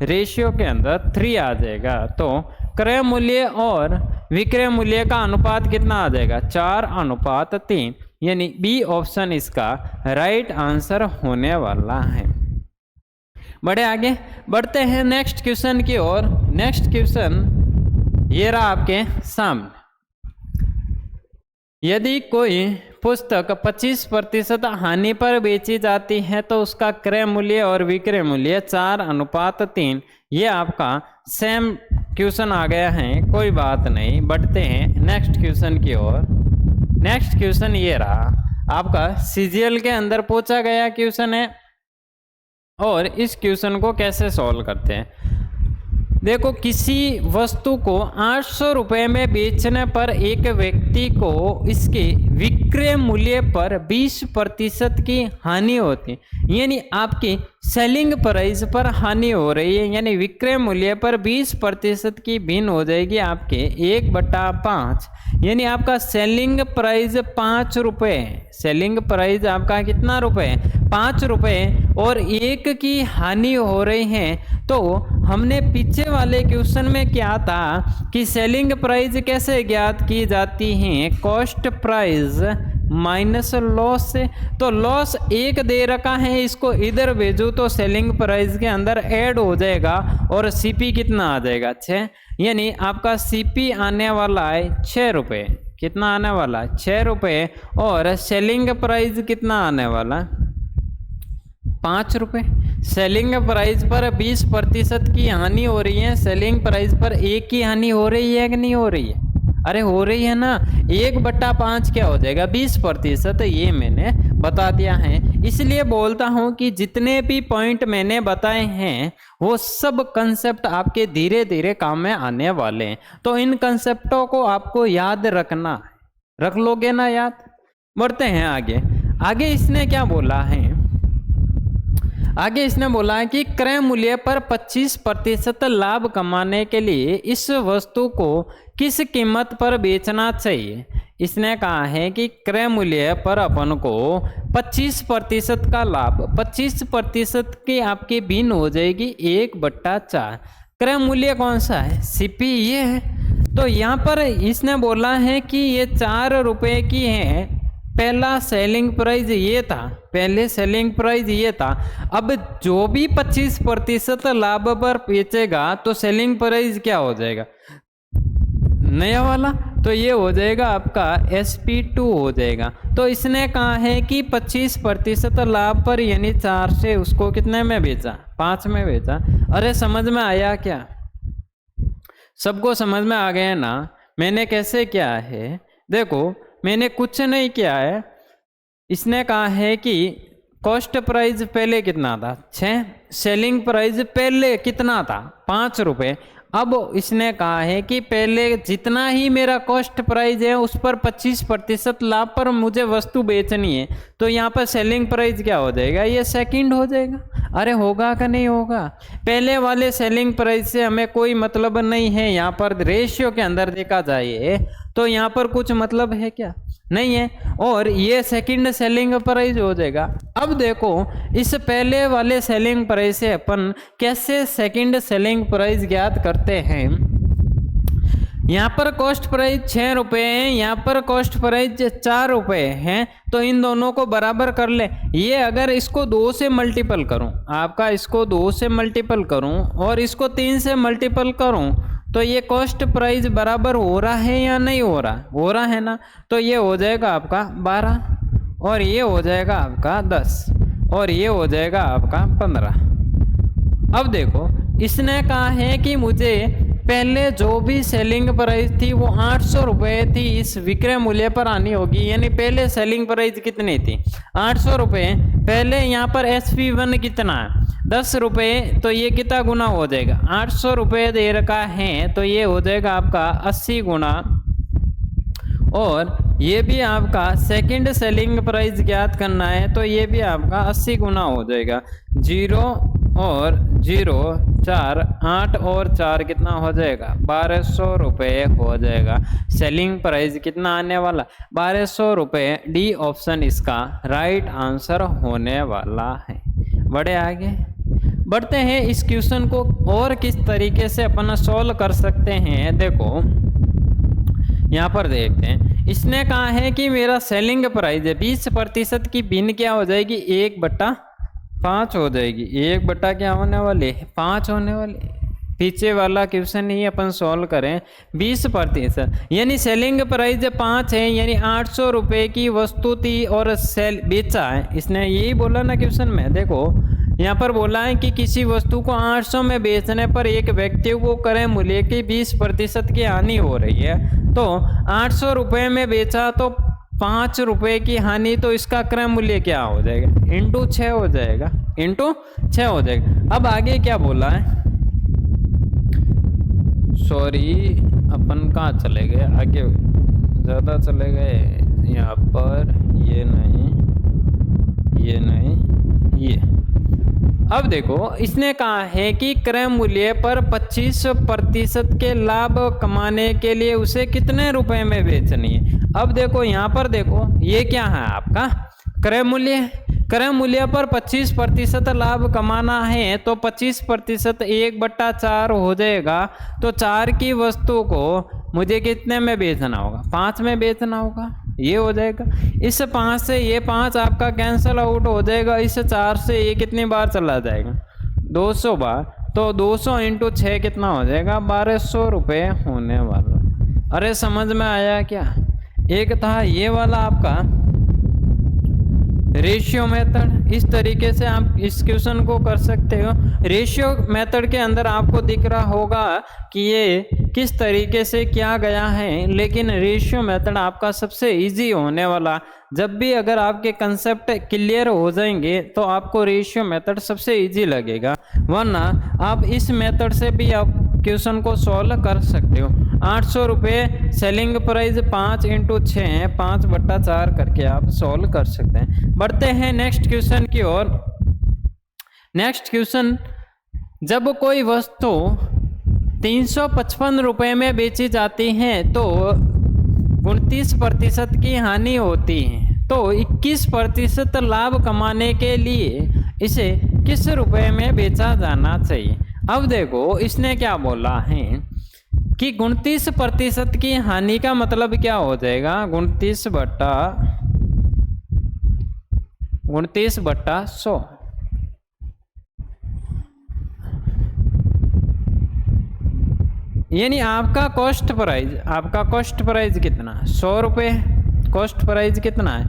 रेशियो के अंदर 3 आ जाएगा। तो क्रय मूल्य और विक्रय मूल्य का अनुपात कितना आ जाएगा? 4:3, यानी बी ऑप्शन इसका राइट आंसर होने वाला है। बढ़े आगे, बढ़ते हैं नेक्स्ट क्वेश्चन की ओर। नेक्स्ट क्वेश्चन ये रहा आपके सामने। यदि कोई पुस्तक 25% हानि पर बेची जाती है तो उसका क्रय मूल्य और विक्रय मूल्य 4:3। ये आपका सेम क्वेश्चन आ गया है, कोई बात नहीं। बढ़ते हैं नेक्स्ट क्वेश्चन की ओर। नेक्स्ट क्वेश्चन ये रहा आपका, सीजीएल के अंदर पूछा गया क्वेश्चन है, और इस क्वेश्चन को कैसे सॉल्व करते हैं। देखो, किसी वस्तु को 800 रुपये में बेचने पर एक व्यक्ति को इसके विक्रय मूल्य पर 20% की हानि होती, यानी आपकी सेलिंग प्राइस पर हानि हो रही है, यानी विक्रय मूल्य पर 20% की भिन्न हो जाएगी आपके 1/5, यानी आपका सेलिंग प्राइस 5 रुपये। सेलिंग प्राइस आपका कितना रुपये? 5 रुपये, और 1 की हानि हो रही है। तो हमने पीछे वाले क्वेश्चन में क्या था कि सेलिंग प्राइस कैसे ज्ञात की जाती है? कॉस्ट प्राइस माइनस लॉस से। तो लॉस 1 दे रखा है, इसको इधर भेजो तो सेलिंग प्राइस के अंदर ऐड हो जाएगा, और सीपी कितना आ जाएगा? 6, यानी आपका सीपी आने वाला है 6 रुपये। कितना आने वाला है? 6 रुपये, और सेलिंग प्राइस कितना आने वाला? 5 रुपये। सेलिंग प्राइस पर 20% की हानि हो रही है, सेलिंग प्राइस पर 1 की हानि हो रही है कि नहीं हो रही है? अरे हो रही है ना। 1/5 क्या हो जाएगा? 20%। ये मैंने बता दिया है। इसलिए बोलता हूँ कि जितने भी पॉइंट मैंने बताए हैं वो सब कंसेप्ट आपके धीरे धीरे काम में आने वाले हैं, तो इन कंसेप्टों को आपको याद रखना है। रख लोगे ना याद? बढ़ते हैं आगे। आगे इसने क्या बोला है? आगे इसने बोला है कि क्रय मूल्य पर 25% लाभ कमाने के लिए इस वस्तु को किस कीमत पर बेचना चाहिए। इसने कहा है कि क्रय मूल्य पर अपन को 25% का लाभ, 25% की आपकी भिन्न हो जाएगी 1/4। क्रय मूल्य कौन सा है? सीपी ये है। तो यहाँ पर इसने बोला है कि ये 4 रुपये की है, पहला सेलिंग प्राइस ये था, पहले सेलिंग प्राइस ये था। अब जो भी 25% लाभ पर बेचेगा तो सेलिंग प्राइस क्या हो जाएगा, नया वाला, तो ये हो जाएगा आपका SP2 हो जाएगा। तो इसने कहा है कि 25% लाभ पर यानी 4 से उसको कितने में बेचा, 5 में बेचा। अरे समझ में आया क्या, सबको समझ में आ गया ना मैंने कैसे किया है। देखो मैंने कुछ नहीं किया है, इसने कहा है कि कॉस्ट प्राइस पहले कितना था 6, सेलिंग प्राइस पहले कितना था 5 रुपये। अब इसने कहा है कि पहले जितना ही मेरा कॉस्ट प्राइस है उस पर 25% लाभ पर मुझे वस्तु बेचनी है, तो यहाँ पर सेलिंग प्राइस क्या हो जाएगा, ये सेकंड हो जाएगा। अरे होगा का नहीं होगा, पहले वाले सेलिंग प्राइस से हमें कोई मतलब नहीं है, यहाँ पर रेशियो के अंदर देखा जाए तो यहाँ पर कुछ मतलब है क्या, नहीं है, और ये सेकंड सेलिंग प्राइस हो जाएगा। अब देखो इस पहले वाले सेलिंग प्राइस से अपन कैसे सेकंड सेलिंग प्राइस ज्ञात करते हैं। यहाँ पर कॉस्ट प्राइस 6 रुपये है, यहाँ पर कॉस्ट प्राइस 4 रुपये है, तो इन दोनों को बराबर कर ले। ये अगर इसको 2 से मल्टीपल करूँ, आपका इसको 2 से मल्टीपल करूँ और इसको 3 से मल्टीपल करूँ, तो ये कॉस्ट प्राइस बराबर हो रहा है या नहीं हो रहा है ना, तो ये हो जाएगा आपका 12 और ये हो जाएगा आपका 10 और ये हो जाएगा आपका 15। अब देखो इसने कहा है कि मुझे पहले जो भी सेलिंग प्राइस थी वो 800 रुपये थी, इस विक्रय मूल्य पर आनी होगी, यानी पहले सेलिंग प्राइस कितनी थी 800 रुपये। पहले यहाँ पर SP1 कितना है 10 रुपये, तो ये कितना गुना हो जाएगा 800 रुपये दे रखा है, तो ये हो जाएगा आपका 80 गुना, और ये भी आपका सेकंड सेलिंग प्राइस ज्ञात करना है, तो ये भी आपका 80 गुना हो जाएगा। 0 और 0 4 8 और 4 कितना हो जाएगा 1200 रुपये हो जाएगा। सेलिंग प्राइस कितना आने वाला 1200 रुपये। डी ऑप्शन इसका राइट आंसर होने वाला है। बढ़े आगे, बढ़ते हैं इस क्वेश्चन को और किस तरीके से अपन सॉल्व कर सकते हैं। देखो यहाँ पर देखते हैं, इसने कहा है कि मेरा सेलिंग प्राइस है 20% की भिन्न क्या हो जाएगी 1/5 हो जाएगी। 1 क्या होने वाली 5 होने वाली। पीछे वाला क्वेश्चन ही अपन सॉल्व करें 20%, यानी सेलिंग प्राइस 5 है, यानी 800 रुपये की वस्तु थी और सेल बेचा है, इसने यही बोला ना क्वेश्चन में। देखो यहाँ पर बोला है कि किसी वस्तु को 800 में बेचने पर एक व्यक्ति को क्रय मूल्य की 20% की हानि हो रही है, तो 800 रुपये में बेचा तो 5 रुपये की हानि, तो इसका क्रय मूल्य क्या हो जाएगा इंटू 6 हो जाएगा, इंटू 6 हो जाएगा। अब आगे क्या बोला है, सॉरी अपन कहाँ चले गए, आगे ज़्यादा चले गए, यहाँ पर ये नहीं ये। अब देखो इसने कहा है कि क्रय मूल्य पर 25% के लाभ कमाने के लिए उसे कितने रुपए में बेचनी है। अब देखो यहाँ पर देखो ये क्या है आपका क्रय मूल्य। क्रय मूल्य पर 25% लाभ कमाना है तो 25% 1/4 हो जाएगा, तो 4 की वस्तु को मुझे कितने में बेचना होगा 5 में बेचना होगा, ये हो जाएगा। इस 5 से ये 5 आपका कैंसल आउट हो जाएगा, इस 4 से ये कितनी बार चला जाएगा 200 बार, तो 200 इंटू 6 कितना हो जाएगा 1200 रुपये होने वाला। अरे समझ में आया क्या। एक था ये वाला आपका रेशियो मेथड, इस तरीके से आप इस क्वेश्चन को कर सकते हो। रेशियो मेथड के अंदर आपको दिख रहा होगा कि ये किस तरीके से किया गया है, लेकिन रेशियो मेथड आपका सबसे इजी होने वाला। जब भी अगर आपके कंसेप्ट क्लियर हो जाएंगे तो आपको रेशियो मेथड सबसे इजी लगेगा, वरना आप इस मेथड से भी आप क्वेश्चन को सॉल्व कर सकते हो। 800 रुपये सेलिंग प्राइस 5 इंटू 6 है, 5/4 करके आप सॉल्व कर सकते हैं। बढ़ते हैं नेक्स्ट क्वेश्चन की ओर। नेक्स्ट क्वेश्चन, जब कोई वस्तु 355 रुपये में बेची जाती है तो 29% की हानि होती है, तो 21% लाभ कमाने के लिए इसे किस रुपए में बेचा जाना चाहिए। अब देखो इसने क्या बोला है कि 29% की हानि का मतलब क्या हो जाएगा 29 बटा 29/100। यानी आपका कॉस्ट प्राइस कितना, 100 रुपये। कॉस्ट प्राइस कितना है,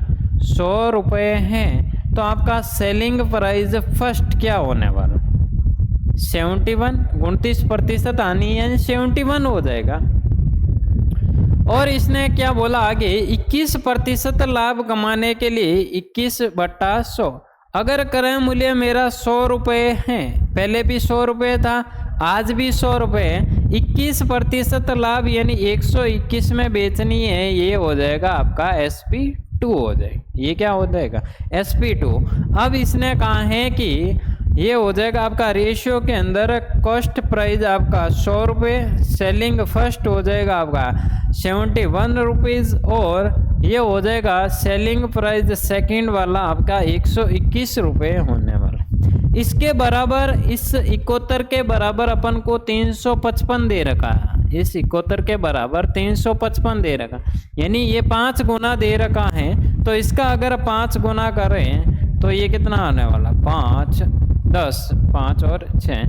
100 रुपये है। तो आपका सेलिंग प्राइस फर्स्ट क्या होने वाला, 71, 29% आनी यानी 71 हो जाएगा। और इसने क्या बोला आगे, 21% लाभ कमाने के लिए 21/100। अगर क्रय मूल्य मेरा 100 रुपये है, पहले भी 100 रुपये था, आज भी 100 रुपये है, 21% लाभ यानी 121 में बेचनी है, ये हो जाएगा आपका SP2 हो जाएगा। ये क्या हो जाएगा, SP2। अब इसने कहा है कि ये हो जाएगा आपका रेशियो के अंदर कॉस्ट प्राइस आपका 100 रुपये, सेलिंग फर्स्ट हो जाएगा आपका 71 रुपीज़, और ये हो जाएगा सेलिंग प्राइस सेकंड वाला आपका 121 रुपये होने वाला। इसके बराबर, इस 71 के बराबर अपन को 355 दे रखा है, इस 71 के बराबर 355 दे रखा, यानी ये 5 गुना दे रखा है। तो इसका अगर 5 गुना करें तो ये कितना आने वाला, 5, 10, 5 और 6,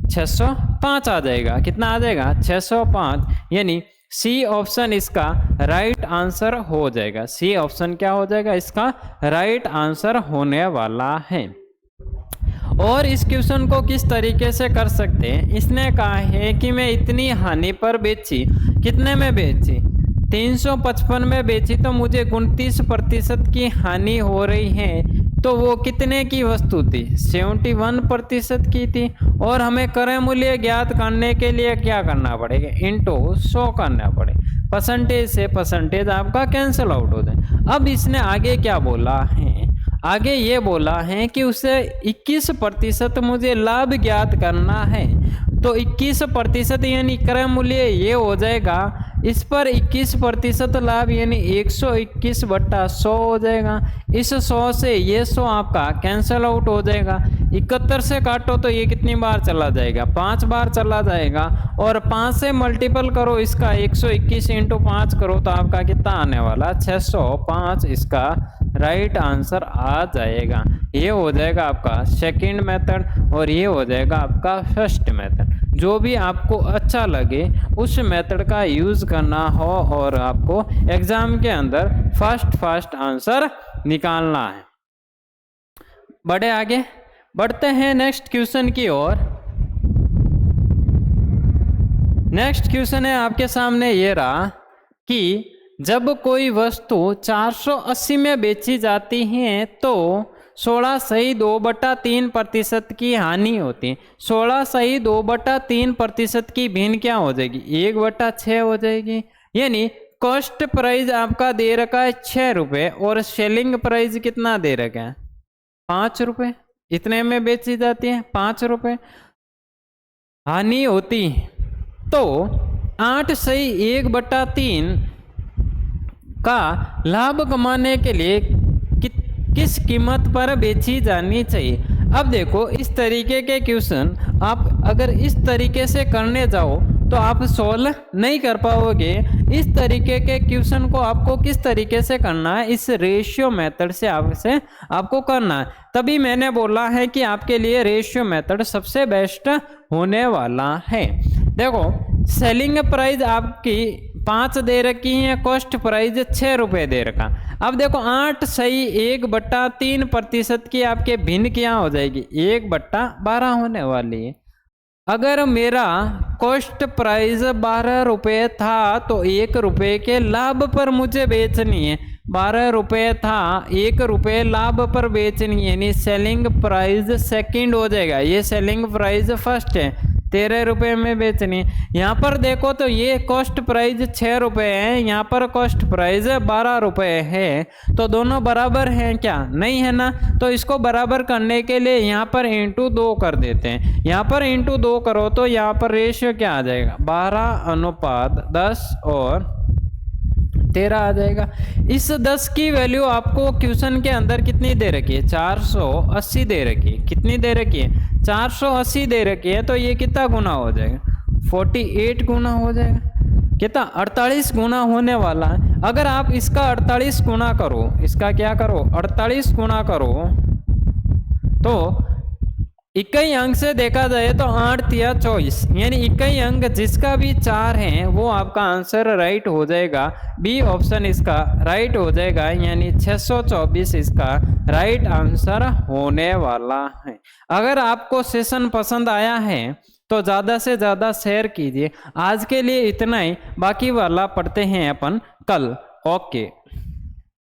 605 आ जाएगा। कितना आ जाएगा, 605। यानी सी ऑप्शन इसका राइट आंसर हो जाएगा। सी ऑप्शन क्या हो जाएगा, इसका राइट आंसर होने वाला है। और इस क्वेश्चन को किस तरीके से कर सकते हैं, इसने कहा है कि मैं इतनी हानि पर बेची, कितने में बेची, 355 में बेची, तो मुझे 29% की हानि हो रही है। तो वो कितने की वस्तु थी, 71% की थी। और हमें क्रय मूल्य ज्ञात करने के लिए क्या करना पड़ेगा, इंटू 100 करना पड़ेगा। परसेंटेज से परसेंटेज आपका कैंसिल आउट हो जाए। अब इसने आगे क्या बोला है, आगे ये बोला है कि उसे 21% मुझे लाभ ज्ञात करना है। तो 21% यानी क्रय मूल्य ये हो जाएगा, इस पर 21% लाभ यानी 121/100 हो जाएगा। इस 100 से ये 100 आपका कैंसल आउट हो जाएगा। 71 से काटो तो ये कितनी बार चला जाएगा, 5 बार चला जाएगा। और 5 से मल्टीपल करो इसका, 121 × 5 करो तो आपका कितना आने वाला, 605 इसका राइट आंसर आ जाएगा। ये हो जाएगा आपका सेकंड मेथड और ये हो जाएगा आपका फर्स्ट मेथड। जो भी आपको अच्छा लगे उस मेथड का यूज़ करना हो और आपको एग्जाम के अंदर फर्स्ट आंसर निकालना है। बढ़े आगे, बढ़ते हैं नेक्स्ट क्वेश्चन की ओर। नेक्स्ट क्वेश्चन है आपके सामने ये रहा कि जब कोई वस्तु 480 में बेची जाती है तो 16.2/3% की हानि होती है। 16.2/3% की भिन्न क्या हो जाएगी, 1/6 हो जाएगी। यानी कॉस्ट प्राइस आपका दे रखा है 6 रुपये और सेलिंग प्राइस कितना दे रखा है, 5 रुपये। इतने में बेची जाती है, 5 रुपये हानि होती है। तो 8/1/3 का लाभ कमाने के लिए किस कीमत पर बेची जानी चाहिए। अब देखो इस तरीके के क्वेश्चन आप अगर इस तरीके से करने जाओ तो आप सोल्व नहीं कर पाओगे। इस तरीके के क्वेश्चन को आपको किस तरीके से करना है, इस रेशियो मेथड से आपको करना है। तभी मैंने बोला है कि आपके लिए रेशियो मेथड सबसे बेस्ट होने वाला है। देखो सेलिंग प्राइस आपकी 5 दे रखी है, कॉस्ट प्राइस 6 रुपये दे रखा। अब देखो 8/1/3% की आपके भिन्न क्या हो जाएगी, 1/12 होने वाली है। अगर मेरा कॉस्ट प्राइस 12 रुपये था तो 1 रुपये के लाभ पर मुझे बेचनी है। 12 रुपये था, 1 रुपये लाभ पर बेचनी है, यानी सेलिंग प्राइस सेकंड हो जाएगा। ये सेलिंग प्राइस फर्स्ट है, 13 रुपये में बेचनी है। यहाँ पर देखो तो ये कॉस्ट प्राइस 6 रुपये है, यहाँ पर कॉस्ट प्राइस 12 रुपये है। तो दोनों बराबर हैं क्या, नहीं है ना। तो इसको बराबर करने के लिए यहाँ पर × 2 कर देते हैं। यहाँ पर × 2 करो तो यहाँ पर रेशियो क्या आ जाएगा, 12:10 और 13 आ जाएगा। इस 10 की वैल्यू आपको क्वेश्चन के अंदर कितनी दे रखी है, 480 दे रखी है। कितनी दे रखी है, 480 दे रखी है। तो ये कितना गुना हो जाएगा, 48 गुना हो जाएगा। कितना 48 गुना होने वाला है। अगर आप इसका 48 गुना करो, इसका क्या करो 48 गुना करो, तो इक्कीस अंक से देखा जाए तो 8 या 24, यानी इक्कीस अंक जिसका भी 4 है वो आपका आंसर राइट हो जाएगा। बी ऑप्शन इसका राइट हो जाएगा, यानी 624 इसका राइट आंसर होने वाला है। अगर आपको सेशन पसंद आया है तो ज़्यादा से ज़्यादा शेयर कीजिए। आज के लिए इतना ही, बाकी वाला पढ़ते हैं अपन कल। ओके।